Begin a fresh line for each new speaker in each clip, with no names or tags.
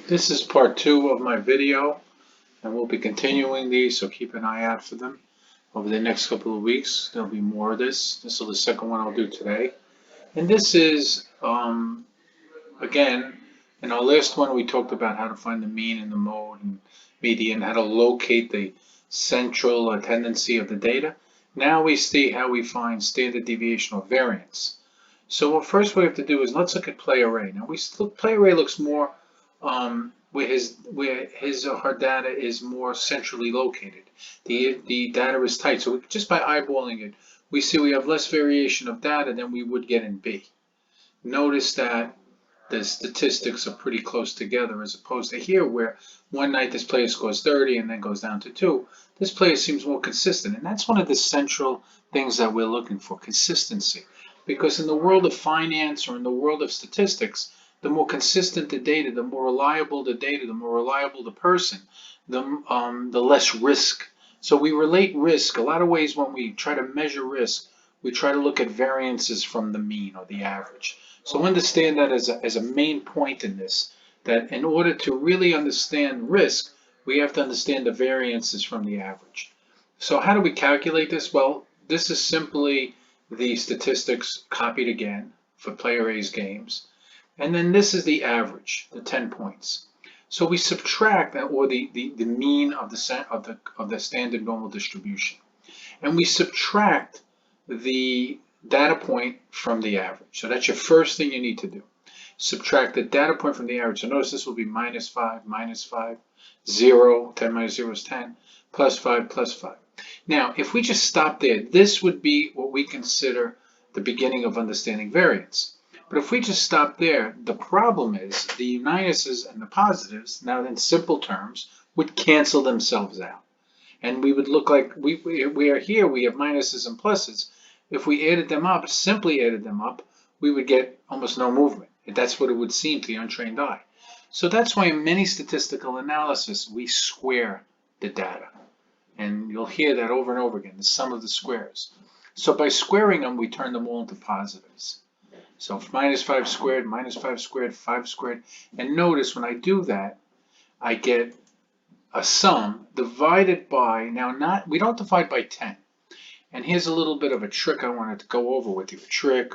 This is part 2 of my video, and we'll be continuing these, so keep an eye out for them. Over the next couple of weeks, there'll be more of this. This is the second one I'll do today. And this is, again, in our last one we talked about how to find the mean and the mode and median, how to locate the central tendency of the data. Now we see how we find standard deviation or variance. So what first we have to do is let's look at play array. Now play array looks more where his or her data is more centrally located. The data is tight. So just by eyeballing it, we see we have less variation of data than we would get in B. Notice that the statistics are pretty close together as opposed to here where one night this player scores 30 and then goes down to 2. This player seems more consistent, and that's one of the central things that we're looking for, consistency. Because in the world of finance or in the world of statistics, the more consistent the data, the more reliable the data, the more reliable the person, the less risk. So we relate risk a lot of ways. When we try to measure risk, we try to look at variances from the mean or the average. So understand that as a main point in this, that in order to really understand risk, we have to understand the variances from the average. So how do we calculate this? Well, this is simply the statistics copied again for player A's games. And then this is the average, the 10 points. So we subtract, or the mean of the standard normal distribution. And we subtract the data point from the average. So that's your first thing you need to do. Subtract the data point from the average. So notice this will be -5, 0, 10 minus 0 is 10, +5, +5. Now, if we just stop there, this would be what we consider the beginning of understanding variance. But if we just stop there, the problem is the minuses and the positives, now in simple terms, would cancel themselves out. And we would look like we are here, we have minuses and pluses. If we added them up, simply added them up, we would get almost no movement. That's what it would seem to the untrained eye. So that's why in many statistical analysis, we square the data. And you'll hear that over and over again, the sum of the squares. So by squaring them, we turn them all into positives. So -5 squared, -5 squared, 5 squared. And notice when I do that, I get a sum divided by, we don't divide by 10. And here's a little bit of a trick I wanted to go over with you, a trick,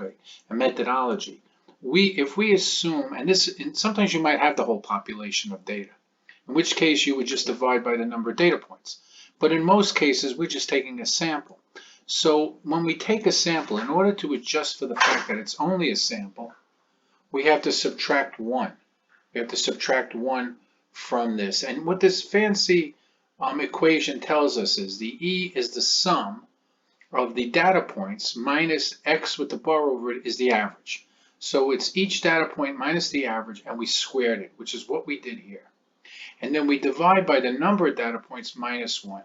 a methodology. If we assume, and sometimes you might have the whole population of data, in which case you would just divide by the number of data points. But in most cases, we're just taking a sample. So when we take a sample, in order to adjust for the fact that it's only a sample, we have to subtract 1. We have to subtract 1 from this. And what this fancy equation tells us is the E is the sum of the data points minus X with the bar over it is the average. So it's each data point minus the average, and we squared it, which is what we did here. And then we divide by the number of data points minus 1.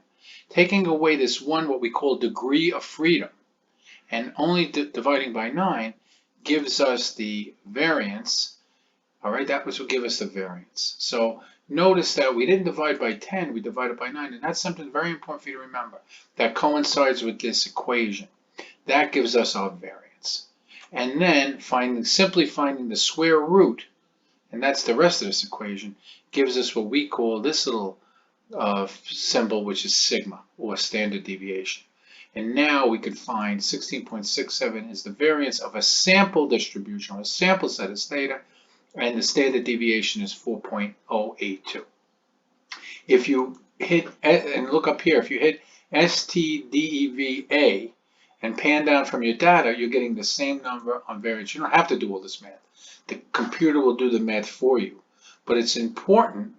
Taking away this 1, what we call degree of freedom, and only dividing by 9 gives us the variance. All right, that was what gives us the variance. So notice that we didn't divide by 10, we divided by 9, and that's something very important for you to remember. That coincides with this equation. That gives us our variance. And then simply finding the square root, and that's the rest of this equation, gives us what we call this little symbol, which is sigma, or standard deviation. And now we could find 16.67 is the variance of a sample distribution, or a sample set of data, and the standard deviation is 4.082. If you hit, and look up here, if you hit STDEVA and pan down from your data, you're getting the same number on variance. You don't have to do all this math. The computer will do the math for you. But it's important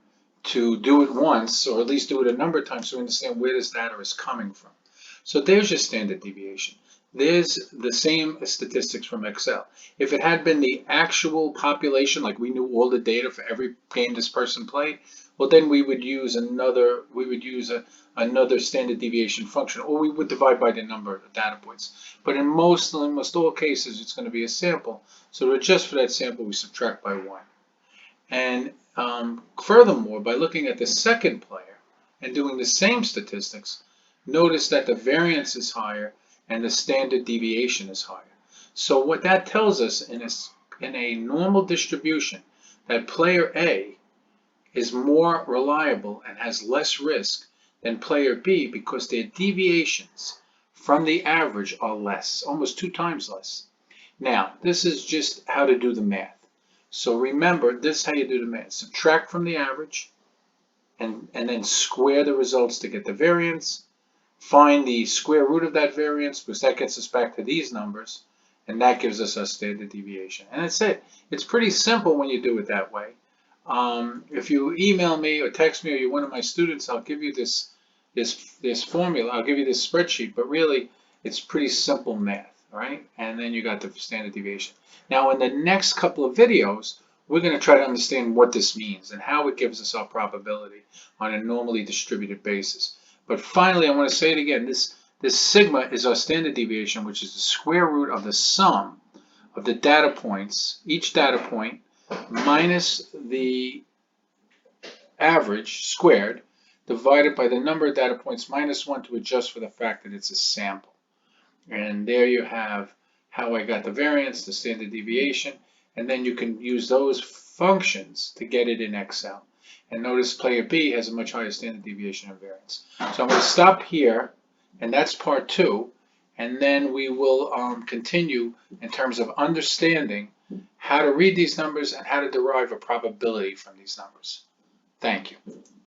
to do it once, or at least do it a number of times, so we understand where this data is coming from. So there's your standard deviation. There's the same statistics from Excel. If it had been the actual population, like we knew all the data for every game this person played, well then we would use another standard deviation function, or we would divide by the number of data points. But in almost all cases, it's going to be a sample. So to adjust for that sample, we subtract by 1. And furthermore, by looking at the second player and doing the same statistics, notice that the variance is higher and the standard deviation is higher. So what that tells us in a normal distribution, that player A is more reliable and has less risk than player B because their deviations from the average are less, almost 2 times less. Now, this is just how to do the math. So remember, this is how you do the math. Subtract from the average and then square the results to get the variance. Find the square root of that variance because that gets us back to these numbers, and that gives us our standard deviation. And that's it. It's pretty simple when you do it that way. If you email me or text me or you're one of my students, I'll give you this formula. I'll give you this spreadsheet, but really it's pretty simple math, all right? And then you got the standard deviation. Now in the next couple of videos, we're going to try to understand what this means and how it gives us our probability on a normally distributed basis. But finally, I want to say it again, this sigma is our standard deviation, which is the square root of the sum of the data points, each data point, minus the average squared, divided by the number of data points minus 1 to adjust for the fact that it's a sample. And there you have how I got the variance, the standard deviation, and then you can use those functions to get it in Excel. And notice player B has a much higher standard deviation and variance. So I'm going to stop here, and that's part 2, and then we will continue in terms of understanding how to read these numbers and how to derive a probability from these numbers. Thank you.